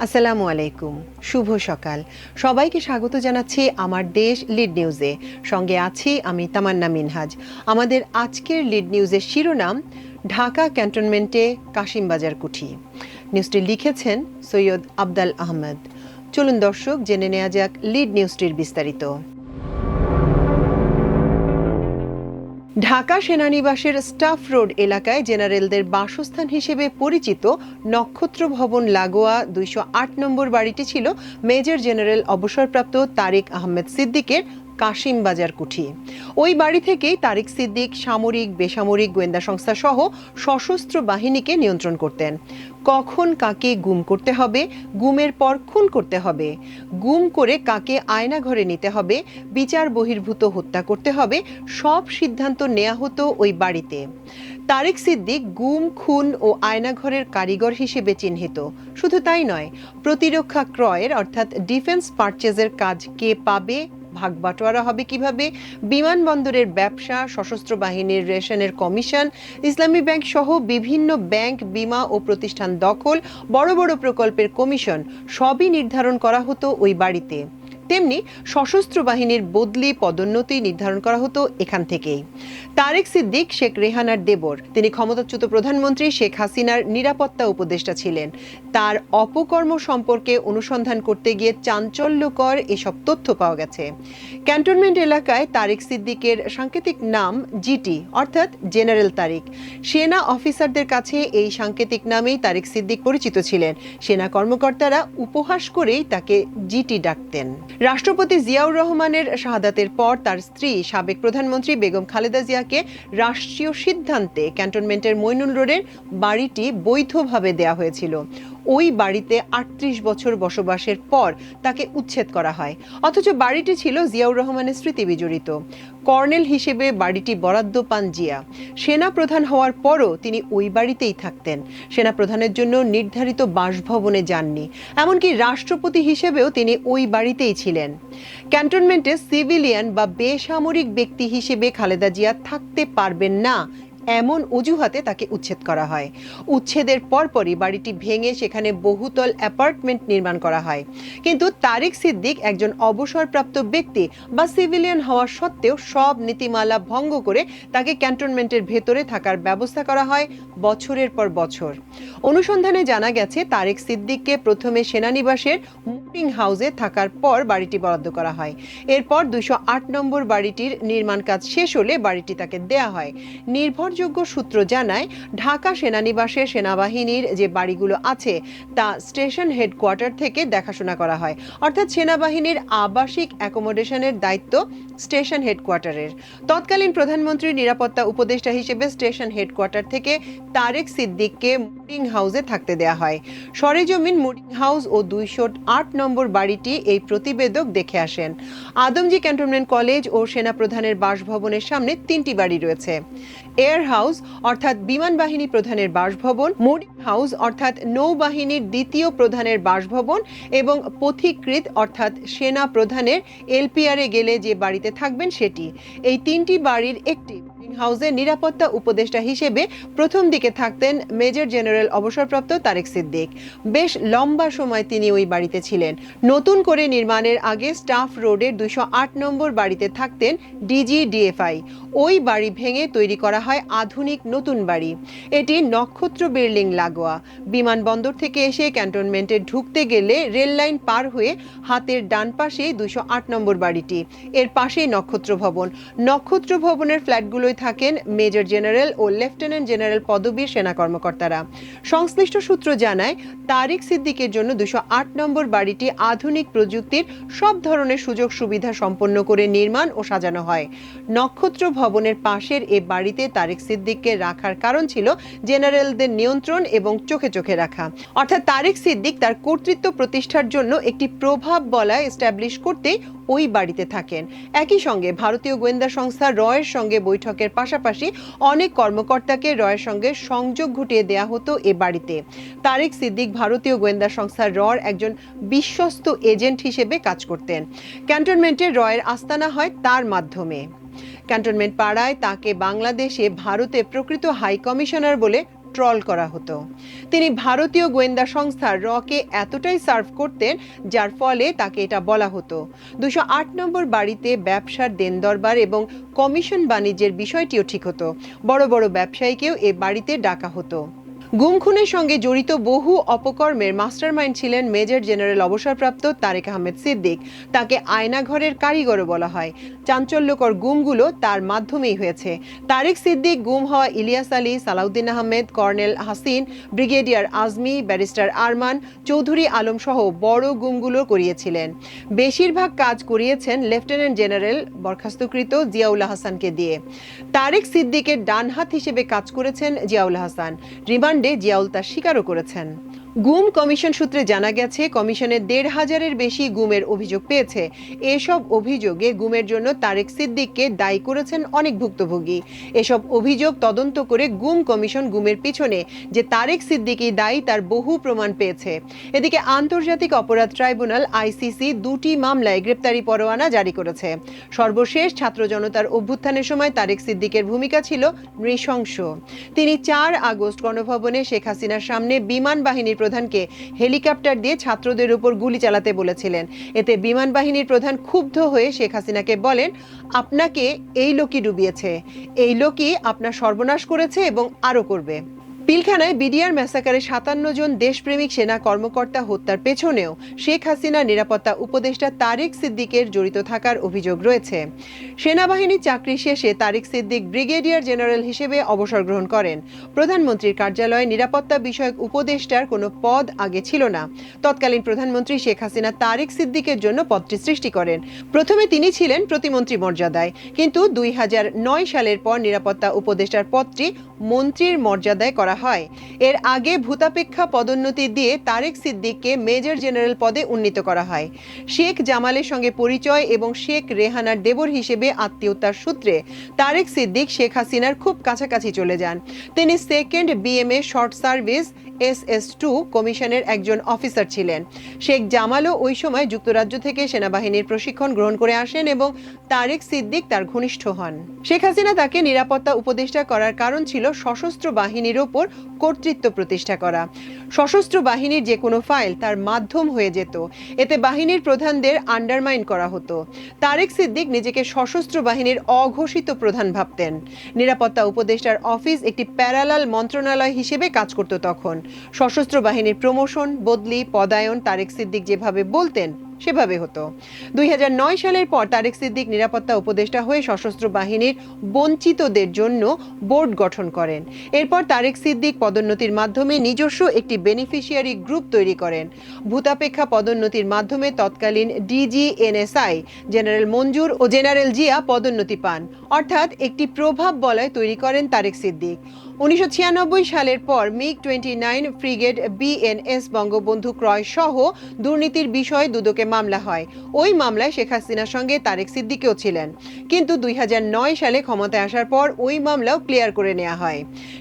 আসসালামু আলাইকুম, শুভ সকাল। সবাইকে স্বাগত জানাচ্ছি আমার দেশ লিড নিউজে। সঙ্গে আছি আমি তামান্না মিনহাজ। আমাদের আজকের লিড নিউজের শিরোনাম, ঢাকা ক্যান্টনমেন্টে কাশিমবাজার কুঠি। নিউজটি লিখেছেন সৈয়দ আবদাল আহমেদ। চলুন দর্শক, জেনে নেওয়া যাক লিড নিউজটির বিস্তারিত। ঢাকা সেনানিবাসের স্টাফ রোড এলাকায় জেনারেলদের বাসস্থান হিসেবে পরিচিত নক্ষত্র ভবন লাগোয়া ২০৮ নম্বর বাড়িটি ছিল মেজর জেনারেল অবসরপ্রাপ্ত তারিক আহমেদ সিদ্দিকের কাশিমবাজার কুঠি। ওই বাড়ি থেকেই তারিক সিদ্দিক সামরিক, বেসামরিক গোয়েন্দা সংস্থা সহ সশস্ত্র বাহিনীকে নিয়ন্ত্রণ করতেন। কখন কাকে গুম করতে হবে, গুমের পর খুন করতে হবে, গুম করে কাকে আয়না ঘরে নিতে হবে, বিচার বহির্ভূত হত্যা করতে হবে, সব সিদ্ধান্ত নেওয়া হতো ওই বাড়িতে। তারিক সিদ্দিক গুম, খুন ও আয়নাঘরের কারিগর হিসেবে চিহ্নিত। শুধু তাই নয়, প্রতিরক্ষা ক্রয়ের অর্থাৎ ডিফেন্স পারচেজের কাজ কে পাবে, ভাগ বাটোয়ারা হবে কিভাবে, বিমানবন্দরের ব্যবসা, সশস্ত্র বাহিনীর রেশনের কমিশন, ইসলামী ব্যাংক সহ বিভিন্ন ব্যাংক, বিমা ও প্রতিষ্ঠান দখল, বড় বড় প্রকল্পের কমিশন সবই নির্ধারণ করা হতো ওই বাড়িতে। তেমনি সশস্ত্র বাহিনীর বদলি, পদোন্নতি নির্ধারণ করা হতো এখান থেকেই। তারেক সিদ্দিক শেখ রেহানার দেবর। তিনি ক্ষমতাচ্যুত প্রধানমন্ত্রী শেখ হাসিনার নিরাপত্তা উপদেষ্টা ছিলেন। তার অপকর্ম সম্পর্কে অনুসন্ধান করতে গিয়ে চাঞ্চল্যকর এসব তথ্য পাওয়া গেছে। ক্যান্টনমেন্ট এলাকায় তারেক সিদ্দিকের সাংকেতিক নাম জিটি, অর্থাৎ জেনারেল তারিক। সেনা অফিসারদের কাছে এই সাংকেতিক নামেই তারেক সিদ্দিক পরিচিত ছিলেন। সেনা কর্মকর্তারা উপহাস করেই তাকে জিটি ডাকতেন। রাষ্ট্রপতি জিয়াউর রহমানের শাহাদাতের পর তার স্ত্রী সাবেক প্রধানমন্ত্রী বেগম খালেদা জিয়াকে রাষ্ট্রীয় সিদ্ধান্তে ক্যান্টনমেন্টের মইনুল রোডের বাড়িটি বৈধভাবে দেয়া হয়েছিল। ওই বাড়িতে ৩৮ বছর বসবাসের পর তাকে উচ্ছেদ করা হয়। অথচ বাড়িটি ছিল জিয়াউর রহমানের স্মৃতি বিজড়িত। কর্নেল হিসেবে বাড়িটি বরাদ্দ পান জিয়া। সেনা প্রধান হওয়ার পরও তিনি ওই বাড়িতেই থাকতেন। সেনা প্রধানের জন্য নির্ধারিত বাসভবনে যাননি। এমনকি রাষ্ট্রপতি হিসেবেও তিনি ওই বাড়িতেই ছিলেন। ক্যান্টনমেন্টে সিভিলিয়ান বা বেসামরিক ব্যক্তি হিসেবে খালেদা জিয়া থাকতে পারবেন না, এমন অজুহাতে তাকে উচ্ছেদ করা হয়। উচ্ছেদের পরপরই বাড়িটি ভেঙে সেখানে বহুতল অ্যাপার্টমেন্ট নির্মাণ করা হয়। কিন্তু তারিক সিদ্দিক একজন অবসরপ্রাপ্ত ব্যক্তি বা সিভিলিয়ান হওয়া সত্ত্বেও সব নীতিমালা ভঙ্গ করে তাকে ক্যান্টনমেন্টের ভেতরে থাকার ব্যবস্থা করা হয় বছরের পর বছর। অনুসন্ধানে জানা গেছে, তারিক সিদ্দিককে প্রথমে সেনানিবাসের মুটিং হাউসে থাকার পর বাড়িটি বরাদ্দ করা হয়। এরপর ২০৮ নম্বর বাড়িটির নির্মাণ কাজ শেষ হলে বাড়িটি তাকে দেয়া হয়। নির্ভরযোগ্য সূত্র জানায়, ঢাকা সেনানিবাসে সেনাবাহিনীর যে বাড়িগুলো আছে তা স্টেশন হেডকোয়ার্টার থেকে দেখাশোনা করা হয়। অর্থাৎ সেনাবাহিনীর আবাসিক অ্যাকোমোডেশনের দায়িত্ব স্টেশন হেডকোয়ার্টারের। তৎকালীন প্রধানমন্ত্রীর নিরাপত্তা উপদেষ্টা হিসেবে স্টেশন হেডকোয়ার্টার থেকে তারেক সিদ্দিককে মুটিং হাউসে থাকতে দেয়া হয়। সরেজমিন মুটিং হাউস ও ২০৮ নম্বর বাড়িটি এই প্রতিবেদক দেখে আসেন। আদমজী ক্যান্টনমেন্ট কলেজ ও সেনা প্রধানের বাসভবনের সামনে ৩টি বাড়ি রয়েছে। এয়ার হাউস অর্থাৎ বিমান বাহিনী প্রধানের বাসভবন, মুটিং হাউস অর্থাৎ নৌবাহিনীর দ্বিতীয় প্রধানের বাসভবন এবং পথিকৃৎ অর্থাৎ সেনা প্রধানের এলপিআরে গেলে যে বাড়িতে থাকবেন সেটি। এই ৩টি বাড়ির একটি হাউসে নিরাপত্তা উপদেষ্টা হিসেবে প্রথম দিকে থাকতেন মেজর জেনারেল অবসরপ্রাপ্ত তারেক সিদ্দিক। বেশ লম্বা সময় তিনি ওই বাড়িতে ছিলেন। নতুন করে নির্মাণের আগে স্টাফ রোডের ২০৮ নম্বর বাড়িতে থাকতেন ডিজি ডিএফআই। ওই বাড়ি ভেঙে তৈরি করা হয় আধুনিক নতুন বাড়ি। এটি নক্ষত্র বিল্ডিং লাগোয়া। বিমানবন্দর থেকে এসে ক্যান্টনমেন্টে ঢুকতে গেলে রেল লাইন পার হয়ে হাতের ডান পাশেই ২০৮ নম্বর বাড়িটি। এর পাশেই নক্ষত্র ভবন। নক্ষত্র ভবনের ফ্ল্যাটগুলোই থাকেন মেজর জেনারেল ও লেফটেন্যান্ট জেনারেল পদবীর সেনা কর্মকর্তারা। সংশ্লিষ্ট সূত্র জানায়, তারিক সিদ্দিকের জন্য ২০৮ নম্বর বাড়িটি আধুনিক প্রযুক্তির সব ধরনের সুযোগ সুবিধা সম্পন্ন করে নির্মাণ ও সাজানো হয়। নক্ষত্র ভবনের পাশের এ বাড়িতে তারিক সিদ্দিককে রাখার কারণ ছিল জেনারেলদের নিয়ন্ত্রণ এবং চোখে চোখে রাখা। অর্থাৎ তারিক সিদ্দিক তার কর্তৃত্ব প্রতিষ্ঠার জন্য একটি প্রভাব বলয় এস্টাবলিশ করতে ওই বাড়িতে থাকেন। একই সঙ্গে ভারতীয় গোয়েন্দা সংস্থা রয়ের সঙ্গে বৈঠকের পাশাপাশি অনেক কর্মকর্তাকে রয়ের সঙ্গে সংযোগ ঘটিয়ে দেয়া হতো এ বাড়িতে। তারিক সিদ্দিক ভারতীয় গোয়েন্দা সংস্থা রর একজন বিশ্বস্ত এজেন্ট হিসেবে কাজ করতেন। ক্যান্টনমেন্টে রয়ের আস্তানা হয় তার মাধ্যমে। ক্যান্টনমেন্ট পাড়ায় তাকে বাংলাদেশে ভারতে প্রকৃত হাই কমিশনার বলে ট্রল করা হতো। তিনি ভারতীয় গোয়েন্দা সংস্থা রকে এতটাই সার্ভ করতেন যার ফলে তাকে এটা বলা হতো। 208 নম্বর বাড়িতে ব্যবসার দেন দরবার এবং কমিশন বাণিজ্যের বিষয়টিও ঠিক হতো। বড় বড় ব্যবসায়ীকেও এ বাড়িতে ডাকা হতো। গুম খুনের সঙ্গে জড়িত বহু অপকর্মের মাস্টারমাইন্ড ছিলেন মেজর জেনারেল অবসরপ্রাপ্ত তারেক আহমেদ সিদ্দিক। তাকে আয়নাঘরের কারিগরও বলা হয়। চাঞ্চল্যকর গুমগুলো তার মাধ্যমেই হয়েছে। তারেক সিদ্দিক গুম হওয়া Ilias Ali, Salahuddin Ahmed, colonel Hasin, brigadier Azmi, barrister Arman, Chowdhury Alam সহ বড় গুমগুলো করিয়েছিলেন। বেশিরভাগ কাজ করিয়েছেন লেফটেন্যান্ট জেনারেল বরখাস্তকৃত জিয়াউল হাসানকে দিয়ে। তারেক সিদ্দিকের ডানহাত হিসেবে কাজ করেছেন জিয়াউল হাসান। রিমান্ডে জিয়াউল তা স্বীকারও করেছেন। গুম কমিশন সূত্রে জানা গেছে, কমিশনের 1,500-এর বেশি গুমের অভিযোগ পেয়েছে। এসব অভিযোগে গুমের জন্য তারেক সিদ্দিককে দায়ী করেছেন অনেক ভুক্তভোগী। এসব অভিযোগ তদন্ত করে গুম কমিশন গুমের পিছনে যে তারেক সিদ্দিকই দায়ী তার বহু প্রমাণ পেয়েছে। এদিকে আন্তর্জাতিক অপরাধ ট্রাইব্যুনাল আইসিসি 2টি মামলায় গ্রেপ্তারি পরোয়ানা জারি করেছে। সর্বশেষ ছাত্র জনতার অভ্যুত্থানের সময় তারেক সিদ্দিকের ভূমিকা ছিল নৃশংস। তিনি 4 আগস্ট গণভবনে শেখ হাসিনার সামনে বিমান বাহিনীর প্রধানকে হেলিকপ্টার দিয়ে ছাত্রদের উপর গুলি চালাতে বলেছিলেন। এতে বিমান বাহিনীর প্রধান ক্ষুব্ধ হয়ে শেখ হাসিনাকে বলেন, আপনাকে এই লোকই ডুবিয়েছে, এই লোকই আপনার সর্বনাশ করেছে এবং আরও করবে। পিলখানায় বিডিআর ম্যাসাকারে 57 জন দেশপ্রেমিক সেনা কর্মকর্তা হত্যার পেছনেও শেখ হাসিনার নিরাপত্তা উপদেষ্টা তারেক সিদ্দিকের জড়িত থাকার অভিযোগ রয়েছে। সেনাবাহিনীর চাকরি শেষে তারেক সিদ্দিক ব্রিগেডিয়ার জেনারেল হিসেবে অবসর গ্রহণ করেন। প্রধানমন্ত্রীর কার্যালয়ে নিরাপত্তা বিষয়ক উপদেষ্টার কোনো পদ আগে ছিল না। তৎকালীন প্রধানমন্ত্রী শেখ হাসিনা তারেক সিদ্দিকের জন্য পদটি সৃষ্টি করেন। প্রথমে তিনি ছিলেন প্রতিমন্ত্রী মর্যাদায়, কিন্তু 2009 সালের পর নিরাপত্তা উপদেষ্টার পদটি মন্ত্রীর মর্যাদায় করা হয়। এর আগে ভূতাপেক্ষা পদোন্নতি দিয়ে তারেক সিদ্দিককে মেজর জেনারেল পদে উন্নীত করা হয়। শেখ জামালের সঙ্গে পরিচয় এবং শেখ রেহানার দেবর হিসেবে আত্মীয়তার সূত্রে তারেক সিদ্দিক শেখ হাসিনার খুব কাছাকাছি চলে যান। তিনি second BMA short service SS2 কমিশনের একজন অফিসার ছিলেন। শেখ জামালও ওই সময় যুক্তরাজ্য থেকে সেনাবাহিনীর প্রশিক্ষণ গ্রহণ করে আসেন এবং তারেক সিদ্দিক তার ঘনিষ্ঠ হন। শেখ হাসিনা তাকে নিরাপত্তা উপদেষ্টা করার কারণ ছিল সশস্ত্র বাহিনীর ওপর কর্তৃত্ব প্রতিষ্ঠা করা। সশস্ত্র বাহিনীর যে কোনো ফাইল তার মাধ্যম হয়ে যেত। এতে বাহিনীর প্রধানদের আন্ডারমাইন করা হতো। তারেক সিদ্দিক নিজেকে সশস্ত্র বাহিনীর অঘোষিত প্রধান ভাবতেন। নিরাপত্তা উপদেষ্টার অফিস একটি প্যারালাল মন্ত্রণালয় হিসেবে কাজ করত তখন। সশস্ত্র বাহিনীর প্রমোশন, বদলি, পদায়ন তারেক সিদ্দিক যেভাবে বলতেন সেভাবে হতো। 2009 সালের পর তারেক সিদ্দিক নিরাপত্তা উপদেষ্টা হয়ে সশস্ত্র বাহিনীর বঞ্চিতদের জন্য বোর্ড গঠন করেন। এরপর তারেক সিদ্দিক পদোন্নতির মাধ্যমে নিজস্ব একটি বেনিফিশিয়ারি গ্রুপ তৈরি করেন। ভূতাপেক্ষা পদোন্নতির মাধ্যমে তৎকালীন DGNSI জেনারেল মঞ্জুর ও জেনারেল জিয়া পদোন্নতি পান, অর্থাৎ একটি প্রভাব বলয় তৈরি করেন তারেক সিদ্দিক। 1996 সালের পর MiG-29 ফ্রিগেট BNS বঙ্গবন্ধু ক্রয় সহ দুর্নীতির বিষয়ে দুদকে মামলা হয়। ওই মামলায় শেখ হাসিনার সঙ্গে তারেক সিদ্দিকও ছিলেন, কিন্তু 2009 সালে ক্ষমতায় আসার পর ওই মামলাও ক্লিয়ার করে নেওয়া হয়।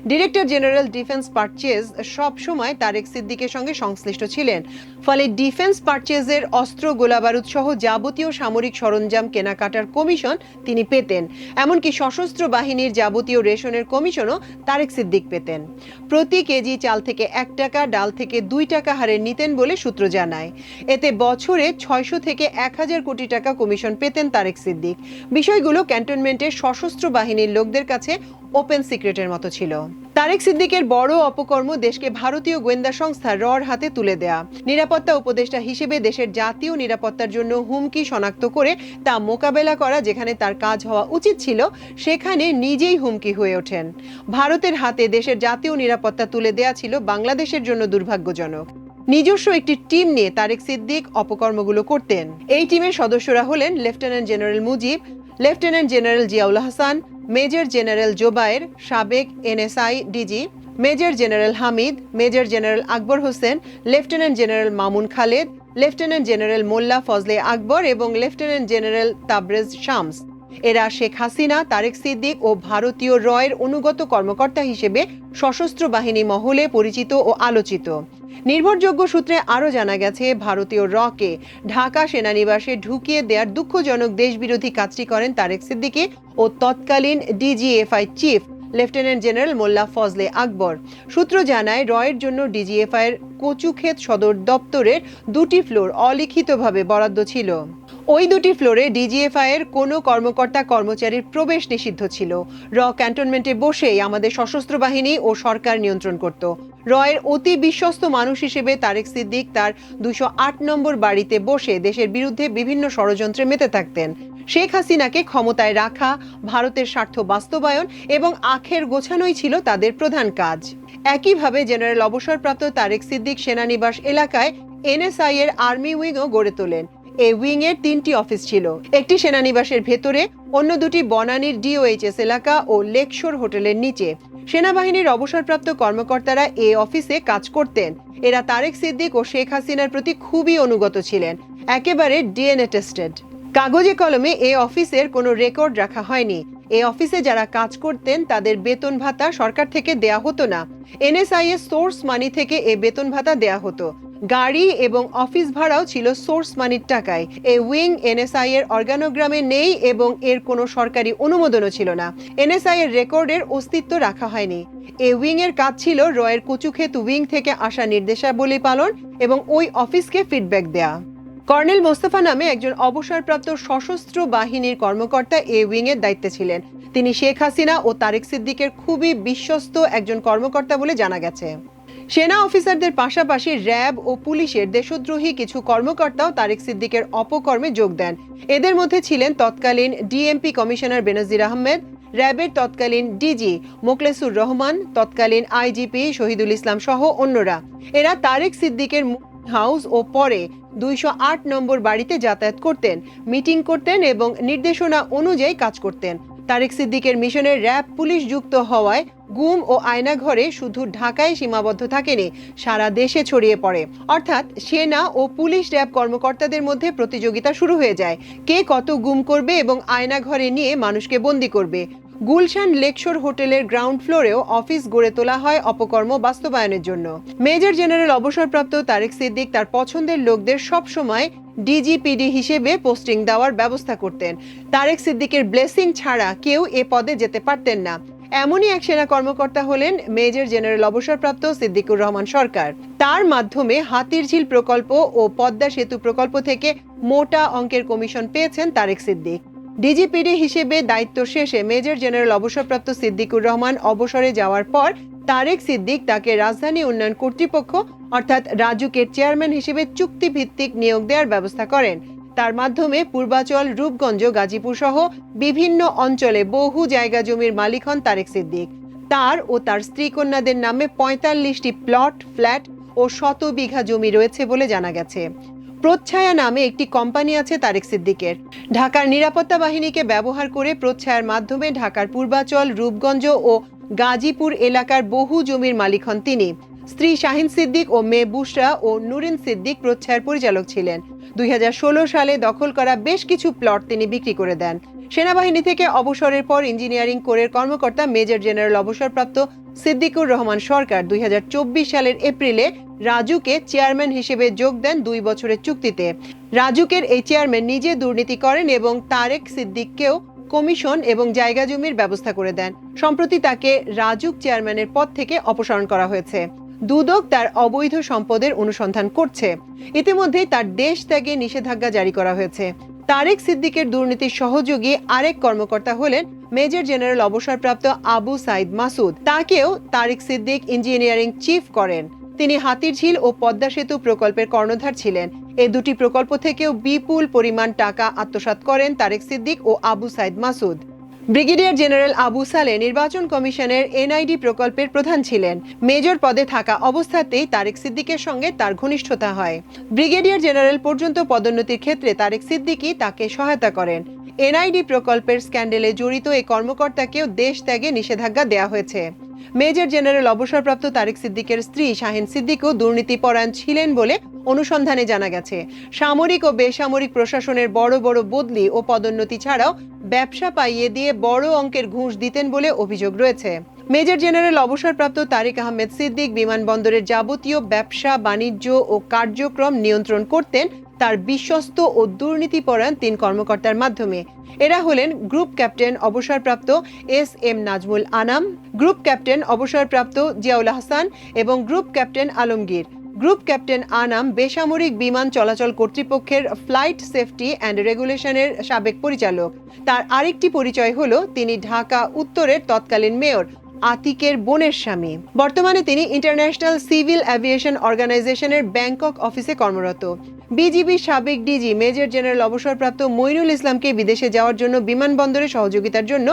ডিরেক্টর জেনারেল ডিফেন্স পারচেজ সব সময় তারেক সিদ্দিকের সঙ্গে সংশ্লিষ্ট ছিলেন। ফলে ডিফেন্স পারচেজের অস্ত্র, গোলাবারুদ সহ যাবতীয় সামরিক সরঞ্জাম কেনাকাটার কমিশন তিনি পেতেন। এমনকি সশস্ত্র বাহিনীর যাবতীয় রেশনের কমিশনও তারেক সিদ্দিক পেতেন। প্রতি কেজি চাল থেকে 1 টাকা, ডাল থেকে 2 টাকা হারে নিতেন বলে সূত্র জানায়। এতে বছরে 600 থেকে 1000 কোটি টাকা কমিশন পেতেন তারেক সিদ্দিক। বিষয়গুলো ক্যান্টনমেন্টের সশস্ত্র বাহিনীর লোকদের কাছে ওপেন সিক্রেটের মতো ছিল। তারেক সিদ্দিকের বড় অপকর্ম দেশকে ভারতীয় গোয়েন্দা সংস্থা রর হাতে তুলে দেয়া। নিরাপত্তা উপদেষ্টা হিসেবে দেশের জাতীয় নিরাপত্তার জন্য হুমকি শনাক্ত করে তা মোকাবেলা করা যেখানে তার কাজ হওয়া উচিত ছিল, সেখানে নিজেই হুমকি হয়ে ওঠেন। ভারতের হাতে দেশের জাতীয় নিরাপত্তা তুলে দেয়া ছিল বাংলাদেশের জন্য দুর্ভাগ্যজনক। নিজস্ব একটি টিম নিয়ে তারেক সিদ্দিক অপকর্মগুলো করতেন। এই টিমের সদস্যরা হলেন lieutenant general Mujib, lieutenant general Ziaul Hasan, major general Zobayer, সাবেক NSI DG, major general Hamid, major general Akbar Hossain, lieutenant general Mamun Khaled, lieutenant general Molla Fazle Akbar এবং লেফটেন্যান্ট জেনারেল তাবরেজ শামস। এরা শেখ হাসিনা, তারেক সিদ্দিক ও ভারতীয় রয়ের অনুগত কর্মকর্তা হিসেবে সশস্ত্র বাহিনী মহলে পরিচিত ও আলোচিত। নির্ভরযোগ্য সূত্রে আরও জানা গেছে, ভারতীয় রকে ঢাকা সেনানিবাসে ঢুকিয়ে দেওয়ার দুঃখজনক দেশবিরোধী কাজটি করেন তারেক সিদ্দিকী ও তৎকালীন DGFI chief lieutenant general Molla Fazle আকবর। সূত্র জানায়, রয়ের জন্য ডিজিএফআই এর কচুক্ষেত সদর দপ্তরের 2টি ফ্লোর অলিখিতভাবে বরাদ্দ ছিল। ওই 2টি ফ্লোরে ডিজিএফআই এর কোনো কর্মকর্তা কর্মচারীর প্রবেশ নিষিদ্ধ ছিল। ক্যান্টনমেন্টে বসেই আমাদের সশস্ত্র বাহিনী ও সরকার নিয়ন্ত্রণ করত। রয়ের অতি বিশ্বস্ত মানুষ হিসেবে তারেক সিদ্দিক তার 208 নম্বর বাড়িতে বসে দেশের বিরুদ্ধে বিভিন্ন ষড়যন্ত্রে মেতে থাকতেন। শেখ হাসিনাকে ক্ষমতায় রাখা, ভারতের স্বার্থ বাস্তবায়ন এবং আখের গোছানোই ছিল তাদের প্রধান কাজ। একইভাবে জেনারেল অবসরপ্রাপ্ত তারেক সিদ্দিক সেনানিবাস এলাকায় এনএসআই এর আর্মি উইংও গড়ে তোলেন। এই উইং এর 3টি অফিস ছিল, একটি সেনানিবাসের ভেতরে, অন্য দুটি বনানীর ডিওএইচএস এলাকা ও লেকশোর হোটেলের নিচে। সেনাবাহিনীর অবসরপ্রাপ্ত কর্মকর্তারা এই অফিসে কাজ করতেন। এরা তারেক সিদ্দিক ও শেখ হাসিনার প্রতি খুবই অনুগত ছিলেন, একেবারে ডিএনএ টেস্টেড। কাগজে কলমে এই অফিসের কোনো রেকর্ড রাখা হয়নি। এই অফিসে যারা কাজ করতেন তাদের বেতন ভাতা সরকার থেকে দেয়া হতো না, এনএসআই এর সোর্স মানি থেকে এই বেতন ভাতা দেয়া হতো। গাড়ি এবং অফিস ভাড়াও ছিল সোর্স মানির টাকায়। এই উইং এনএসআই এর অর্গানোগ্রামে নেই এবং এর কোনো সরকারি অনুমোদনও ছিল না। এনএসআই এর রেকর্ডের অস্তিত্ব রাখা হয়নি। এই উইং এর কাজ ছিল রয়ের কচুক্ষেত উইং থেকে আসা নির্দেশাবলী পালন এবং ওই অফিসকে ফিডব্যাক দেয়া। কর্নেল মোস্তফা নামে একজন অবসরপ্রাপ্ত সশস্ত্র বাহিনীর কর্মকর্তা এই উইং এর দায়িত্বে ছিলেন। তিনি শেখ হাসিনা ও তারেক সিদ্দিকের খুবই বিশ্বস্ত একজন কর্মকর্তা বলে জানা গেছে। সেনা অফিসারদের পাশাপাশি র্যাব ও পুলিশের দেশদ্রোহী কিছু কর্মকর্তাও তারেক সিদ্দিকের অপকর্মে যোগ দেন। এদের মধ্যে ছিলেন তৎকালীন ডিএমপি কমিশনার বেনজির আহমেদ, র্যাবের তৎকালীন ডিজি মোখলেসুর রহমান, তৎকালীন আইজিপি শহীদুল ইসলাম সহ অন্যরা। এরা তারেক সিদ্দিকের হাউস ও পরে 208 নম্বর বাড়িতে যাতায়াত করতেন, মিটিং করতেন এবং নির্দেশনা অনুযায়ী কাজ করতেন। তারেক সিদ্দিকের মিশনে র্যাব পুলিশ যুক্ত হওয়ায় গুম ও আয়নাঘরে শুধু ঢাকায় সীমাবদ্ধ থাকেনি, সারা দেশে ছড়িয়ে পড়ে। অর্থাৎ সেনা ও পুলিশ র্যাব কর্মকর্তাদের মধ্যে প্রতিযোগিতা শুরু হয়ে যায়, কে কত গুম করবে এবং আয়নাঘরে নিয়ে মানুষকে বন্দী করবে। গুলশান লেকশোর হোটেলের গ্রাউন্ড ফ্লোরেও অফিস গড়ে তোলা হয় অপকর্ম বাস্তবায়নের জন্য। মেজর জেনারেল অবসরপ্রাপ্ত তারেক সিদ্দিক তার পছন্দের লোকদের সবসময় ডিজিপিডি হিসেবে পোস্টিং দেওয়ার ব্যবস্থা করতেন। তারেক সিদ্দিকের ব্লেসিং ছাড়া কেউ এ পদে যেতে পারতেন না। এমনই এক সেনা কর্মকর্তা হলেন মেজর জেনারেল অবসরপ্রাপ্ত সিদ্দিকুর রহমান সরকার। তার মাধ্যমে হাতিরঝিল প্রকল্প ও পদ্মা সেতু প্রকল্প থেকে মোটা অঙ্কের কমিশন পেয়েছেন তারেক সিদ্দিক। ডিজিপিডি হিসেবে দায়িত্ব শেষে মেজর জেনারেল অবসরপ্রাপ্ত সিদ্দিকুর রহমান অবসরে যাওয়ার পর তারেক সিদ্দিক তাকে রাজধানী উন্নয়ন কর্তৃপক্ষ অর্থাৎ রাজুকের চেয়ারম্যান হিসেবে চুক্তিভিত্তিক নিয়োগ দেওয়ার ব্যবস্থা করেন। তার মাধ্যমে পূর্বাচল, রূপগঞ্জ, গাজীপুর সহ বিভিন্ন অঞ্চলে বহু জায়গা জমির মালিক হন তারেক সিদ্দিক। তার ও তার স্ত্রী কন্যাদের নামে 45টি প্লট, ফ্ল্যাট ও 100 বিঘা জমি রয়েছে বলে জানা গেছে। প্রচ্ছায়া নামে একটি কোম্পানি আছে তারেক সিদ্দিকের। ঢাকার নিরাপত্তা বাহিনীকে ব্যবহার করে প্রচ্ছায়ার মাধ্যমে ঢাকার পূর্বাচল, রূপগঞ্জ ও গাজীপুর এলাকার বহু জমির মালিক হন তিনি। স্ত্রী শাহিন সিদ্দিক ও মেয়ে বুশরা ও নুরিন সিদ্দিক প্রচ্ছায়ার পরিচালক ছিলেন। 2016 সালে দখল করা বেশ কিছু প্লট তিনি বিক্রি করে দেন। সেনাবাহিনী থেকে অবসরের পর ইঞ্জিনিয়ারিং কোরের কর্মকর্তা মেজর জেনারেল অবসরপ্রাপ্ত সিদ্দিকুর রহমান সরকার 2024 সালের এপ্রিলে রাজুকে চেয়ারম্যান হিসেবে যোগ দেন 2 বছরের চুক্তিতে। রাজুকের এই চেয়ারম্যান নিজে দুর্নীতি করেন এবং তারেক সিদ্দিককেও কমিশন এবং জায়গা জমির ব্যবস্থা করে দেন। সম্প্রতি তাকে রাজুক চেয়ারম্যানের পদ থেকে অপসারণ করা হয়েছে। দুদক তার অবৈধ সম্পদের অনুসন্ধান করছে। ইতিমধ্যেই তার দেশ ত্যাগে নিষেধাজ্ঞা জারি করা হয়েছে। তারেক সিদ্দিকের দুর্নীতির সহযোগী আরেক কর্মকর্তা হলেন মেজর জেনারেল অবসরপ্রাপ্ত আবু সাইদ মাসুদ। তাকেও তারেক সিদ্দিক ইঞ্জিনিয়ারিং চিফ করেন। তিনি হাতিরঝিল ও পদ্মা সেতু প্রকল্পের কর্ণধার ছিলেন। এই দুটি প্রকল্প থেকেও বিপুল পরিমাণ টাকা আত্মসাৎ করেন তারেক সিদ্দিক ও আবু সাইদ মাসুদ। ব্রিগেডিয়ার জেনারেল আবু সালে নির্বাচন কমিশনের এনআইডি প্রকল্পের প্রধান ছিলেন। মেজর পদে থাকা অবস্থাতেই তারেক সিদ্দিকের সঙ্গে তার ঘনিষ্ঠতা হয়। ব্রিগেডিয়ার জেনারেল পর্যন্ত পদোন্নতির ক্ষেত্রে তারেক সিদ্দিকই তাকে সহায়তা করেন। এনআইডি প্রকল্পের স্ক্যান্ডেলে জড়িত এই কর্মকর্তাকেও দেশ ত্যাগে নিষেধাজ্ঞা দেওয়া হয়েছে। মেজর জেনারেল অবসরপ্রাপ্ত তারেক সিদ্দিকের স্ত্রী শাহিন সিদ্দিকও দুর্নীতিপরায়ণ ছিলেন বলে অনুসন্ধানে জানা গেছে। সামরিক ও বেসামরিক প্রশাসনের বড় বড় বদলি ও পদোন্নতি ছাড়াও ব্যবসা পাইয়ে দিয়ে বড় অঙ্কের ঘুষ দিতেন বলে অভিযোগ রয়েছে। মেজর জেনারেল অবসরপ্রাপ্ত তারিক আহমেদ সিদ্দিক বিমানবন্দরের যাবতীয় ব্যবসা, বাণিজ্য ও কার্যক্রম নিয়ন্ত্রণ করতেন তার বিশ্বস্ত ও দুর্নীতিপরায়ণ 3 কর্মকর্তার মাধ্যমে। এরা হলেন গ্রুপ ক্যাপ্টেন অবসরপ্রাপ্ত SM Nazmul Anam, group captain অবসরপ্রাপ্ত জিয়াউল আহসান এবং group captain Alamgir. Group captain Anam বেসামরিক বিমান চলাচল কর্তৃপক্ষের ফ্লাইট সেফটি অ্যান্ড রেগুলেশনের সাবেক পরিচালক। তার আরেকটি পরিচয় হলো তিনি ঢাকা উত্তরের তৎকালীন মেয়র আতিকের বোনের স্বামী। বর্তমানে তিনি ইন্টারন্যাশনাল সিভিল অ্যাভিয়েশন অর্গানাইজেশনের ব্যাংকক অফিসে কর্মরত। বিজিবির সাবেক ডিজি মেজর জেনারেল অবসরপ্রাপ্ত মইনুল ইসলামকে বিদেশে যাওয়ার জন্য বিমানবন্দরে সহযোগিতার জন্য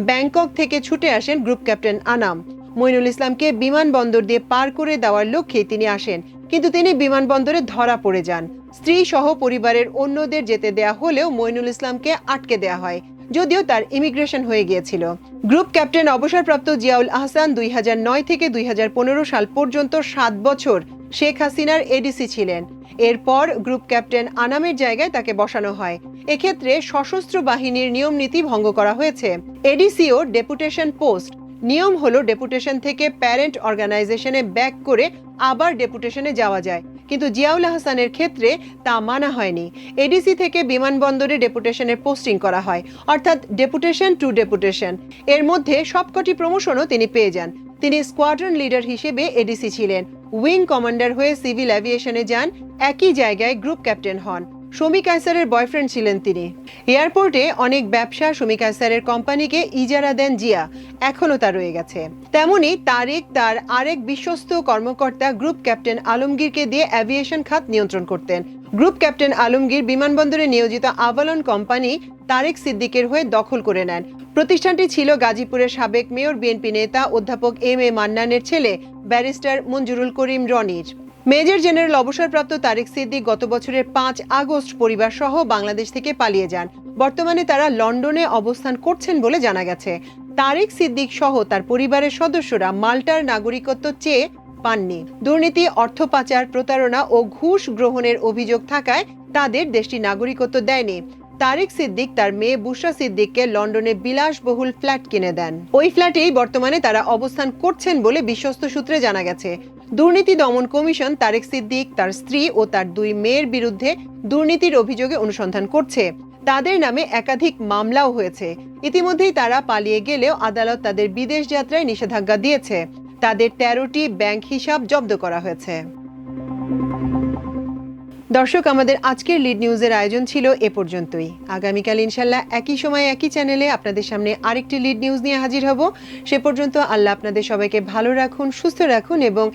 ব্যাংকক থেকে ছুটে আসেন গ্রুপ ক্যাপ্টেন আনাম। মইনুল ইসলামকে বিমানবন্দর দিয়ে পার করে দেওয়ার লক্ষ্যে তিনি আসেন, কিন্তু তিনি বিমানবন্দরে ধরা পড়ে যান। স্ত্রী সহ পরিবারের অন্যদের যেতে দেয়া হলেও মইনুল ইসলামকে আটকে দেয়া হয়, যদিও তার ইমিগ্রেশন হয়ে গিয়েছিল। গ্রুপ ক্যাপ্টেন অবসরপ্রাপ্ত জিয়াউল আহসান 2009 থেকে 2015 সাল পর্যন্ত 7 বছর শেখ হাসিনার এডিসি ছিলেন। এরপর গ্রুপ ক্যাপ্টেন আনামের জায়গায় তাকে বসানো হয়। এক্ষেত্রে সশস্ত্র বাহিনীর নিয়ম নীতি ভঙ্গ করা হয়েছে। এডিসিও ডেপুটেশন পোস্ট। নিয়ম হলো ডেপুটেশন থেকে প্যারেন্ট অর্গানাইজেশনে ব্যাক করে আবার ডেপুটেশনে যাওয়া যায়, কিন্তু জিয়াউল আহসানের ক্ষেত্রে তা মানা হয়নি। এডিসি থেকে বিমানবন্দরে ডেপুটেশনের পোস্টিং করা হয়, অর্থাৎ ডেপুটেশন টু ডেপুটেশন। এর মধ্যে সবকটি প্রমোশনও তিনি পেয়ে যান। তিনি স্কোয়াড্রন লিডার হিসেবে এডিসি ছিলেন, উইং কমান্ডার হয়ে সিভিল অ্যাভিয়েশনে যান, একই জায়গায় গ্রুপ ক্যাপ্টেন হন। শমী কায়সারের বয়ফ্রেন্ড ছিলেন তিনি। এয়ারপোর্টে অনেক ব্যবসা শমী কায়সারের কোম্পানিকে ইজারা দেন জিয়া, এখনো তা রয়ে গেছে। তেমনি তারেক তার আরেক বিশ্বস্ত কর্মকর্তা গ্রুপ ক্যাপ্টেন আলমগীরকে দিয়ে অ্যাভিয়েশন খাত নিয়ন্ত্রণ করতেন। গ্রুপ ক্যাপ্টেন আলমগীর বিমানবন্দরে নিয়োজিত আভালন কোম্পানি তারেক সিদ্দিকের হয়ে দখল করে নেন। প্রতিষ্ঠানটি ছিল গাজীপুরের সাবেক মেয়র বিএনপি নেতা অধ্যাপক M.A. মান্নানের ছেলে ব্যারিস্টার মঞ্জুরুল করিম রনির। মেজর জেনারেল অবসরপ্রাপ্ত তারেক সিদ্দিক গত বছরের 5 আগস্ট পরিবার সহ বাংলাদেশ থেকে পালিয়ে যান। বর্তমানে তারা লন্ডনে অবস্থান করছেন বলে জানা গেছে। তারেক সিদ্দিক সহ তার পরিবারের সদস্যরা মাল্টার নাগরিকত্ব চেয়ে পাননি। দুর্নীতি, অর্থ পাচার, প্রতারণা ও ঘুষ গ্রহণের অভিযোগ থাকায় তাদের দেশটি নাগরিকত্ব দেয়নি। তারেক সিদ্দিক তার মেয়ে বুশরা সিদ্দিককে লন্ডনে বিলাসবহুল ফ্ল্যাট কিনে দেন। ওই ফ্ল্যাটেই বর্তমানে তারা অবস্থান করছেন বলে বিশ্বস্ত সূত্রে জানা গেছে। দুর্নীতি দমন কমিশন তারেক সিদ্দিক, তার স্ত্রী ও তার 2 মেয়ের বিরুদ্ধে দুর্নীতির অভিযোগে অনুসন্ধান করছে। তাদের নামে একাধিক মামলাও হয়েছে। ইতিমধ্যেই তারা পালিয়ে গেলেও আদালত তাদের বিদেশ যাত্রায় নিষেধাজ্ঞা দিয়েছে। তাদের 13টি ব্যাংক হিসাব জব্দ করা হয়েছে। দর্শক, আমাদের আজকের লিড নিউজের আয়োজন ছিল এ পর্যন্তই। আগামীকাল ইনশাল্লাহ একই সময় একই চ্যানেলে আপনাদের সামনে আরেকটি লিড নিউজ নিয়ে হাজির হব। সে পর্যন্ত আল্লাহ আপনাদের সবাইকে ভালো রাখুন, সুস্থ রাখুন এবং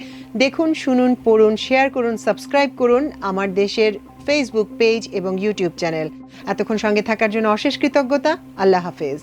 দেখুন, শুনুন, পড়ুন, শেয়ার করুন, সাবস্ক্রাইব করুন আমার দেশের ফেসবুক পেজ এবং ইউটিউব চ্যানেল। এতক্ষণ সঙ্গে থাকার জন্য অশেষ কৃতজ্ঞতা। আল্লাহ হাফেজ।